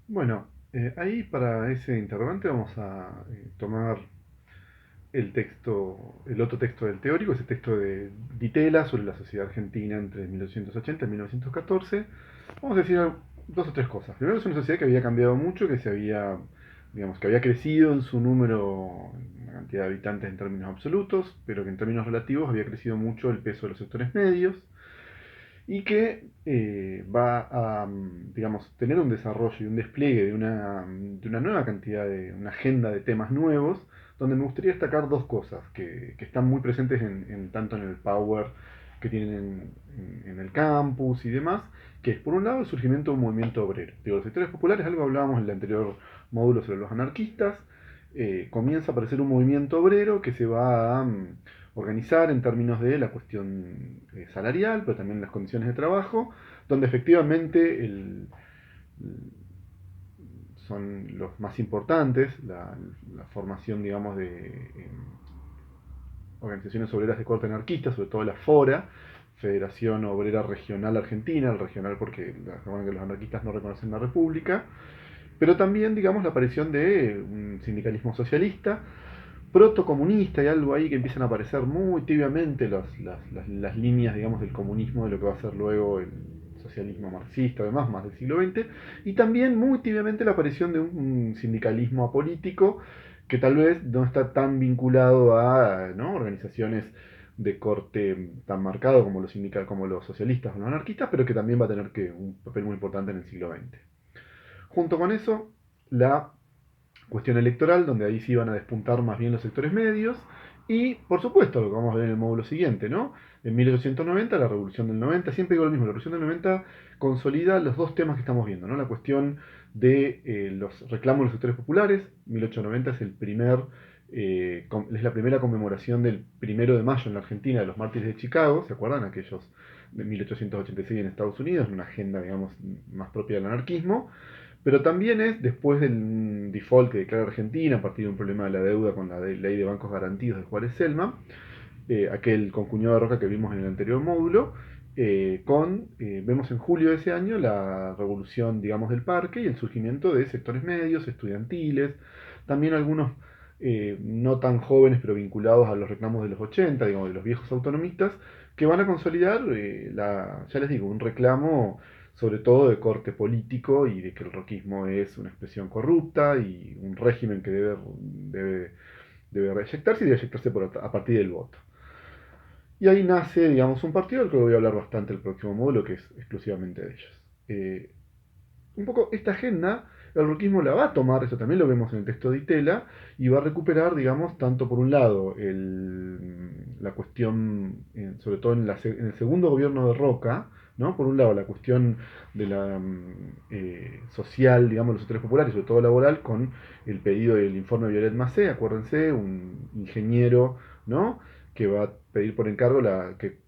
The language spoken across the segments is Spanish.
Bueno, ahí para ese interrogante vamos a tomar el texto, el otro texto del teórico, ese texto de Ditela sobre la sociedad argentina entre 1880 y 1914. Vamos a decir dos o tres cosas. Primero, es una sociedad que había cambiado mucho, que se había, digamos, que había crecido en su número, en la cantidad de habitantes en términos absolutos, pero que en términos relativos había crecido mucho el peso de los sectores medios y que va a, digamos, tener un desarrollo y un despliegue de una nueva cantidad, de una agenda de temas nuevos, donde me gustaría destacar dos cosas que están muy presentes tanto en el power que tienen en el campus y demás, que es por un lado el surgimiento de un movimiento obrero. Digo, los sectores populares, algo hablábamos en el anterior módulo sobre los anarquistas, comienza a aparecer un movimiento obrero que se va a organizar en términos de la cuestión salarial, pero también las condiciones de trabajo, donde efectivamente son los más importantes, la formación, digamos, de organizaciones obreras de corte anarquista, sobre todo la FORA, Federación Obrera Regional Argentina, el regional porque recuerden que los anarquistas no reconocen la república, pero también, digamos, la aparición de un sindicalismo socialista, protocomunista y algo ahí que empiezan a aparecer muy tibiamente las líneas, digamos, del comunismo, de lo que va a ser luego el socialismo marxista, además, más del siglo XX, y también muy tibiamente la aparición de un sindicalismo apolítico que tal vez no está tan vinculado a, ¿no?, organizaciones de corte tan marcado como como los socialistas o los anarquistas, pero que también va a tener un papel muy importante en el siglo XX. Junto con eso, la cuestión electoral, donde ahí sí van a despuntar más bien los sectores medios, y por supuesto, lo que vamos a ver en el módulo siguiente, ¿no? En 1890, la Revolución del 90, siempre digo lo mismo, la Revolución del 90 consolida los dos temas que estamos viendo, ¿no? La cuestión de los reclamos de los sectores populares, 1890 es es la primera conmemoración del 1 de mayo en la Argentina de los mártires de Chicago, ¿se acuerdan? Aquellos de 1886 en Estados Unidos, una agenda, digamos, más propia del anarquismo, pero también es después del default que declara Argentina a partir de un problema de la deuda con la ley de bancos garantidos de Juárez Selma, aquel concuñado de Roca que vimos en el anterior módulo, vemos en julio de ese año la revolución, digamos, del parque y el surgimiento de sectores medios, estudiantiles, también algunos no tan jóvenes pero vinculados a los reclamos de los 80, digamos, de los viejos autonomistas, que van a consolidar, ya les digo, un reclamo sobre todo de corte político y de que el roquismo es una expresión corrupta y un régimen que debe reyectarse y debe reyectarse a partir del voto. Y ahí nace, digamos, un partido del que voy a hablar bastante el próximo módulo, que es exclusivamente de ellos. Eh, un poco esta agenda, el roquismo la va a tomar, eso también lo vemos en el texto de Itela, y va a recuperar, digamos, tanto por un lado la cuestión, sobre todo en el segundo gobierno de Roca, ¿no? Por un lado la cuestión de la social, digamos, de los sectores populares, sobre todo laboral, con el pedido del informe de Violet Macé, acuérdense, un ingeniero, ¿no?, que va a pedir por encargo que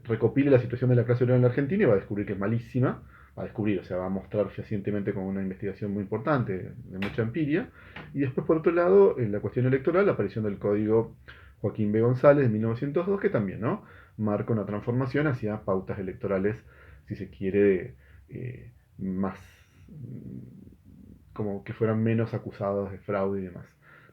recopile la situación de la clase obrera en la Argentina y va a descubrir que es malísima, a descubrir, o sea, va a mostrar fehacientemente con una investigación muy importante, de mucha empiria. Y después, por otro lado, en la cuestión electoral, la aparición del Código Joaquín B. González de 1902, que también, ¿no?, marca una transformación hacia pautas electorales, si se quiere, más, como que fueran menos acusados de fraude y demás.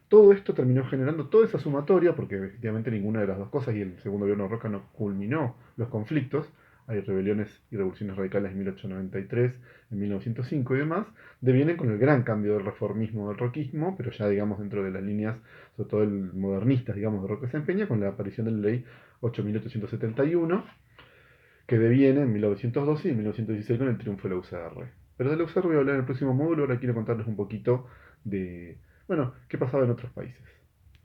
Todo esto terminó generando toda esa sumatoria, porque efectivamente ninguna de las dos cosas, y el segundo gobierno de Roca no culminó los conflictos, hay rebeliones y revoluciones radicales en 1893, en 1905 y demás, devienen con el gran cambio del reformismo del roquismo, pero ya digamos dentro de las líneas, sobre todo el modernistas, digamos, de Roca se empeña, con la aparición de la ley 8.871, que deviene en 1912 y en 1916 con el triunfo de la UCR. Pero de la UCR voy a hablar en el próximo módulo, ahora quiero contarles un poquito de, bueno, qué pasaba en otros países.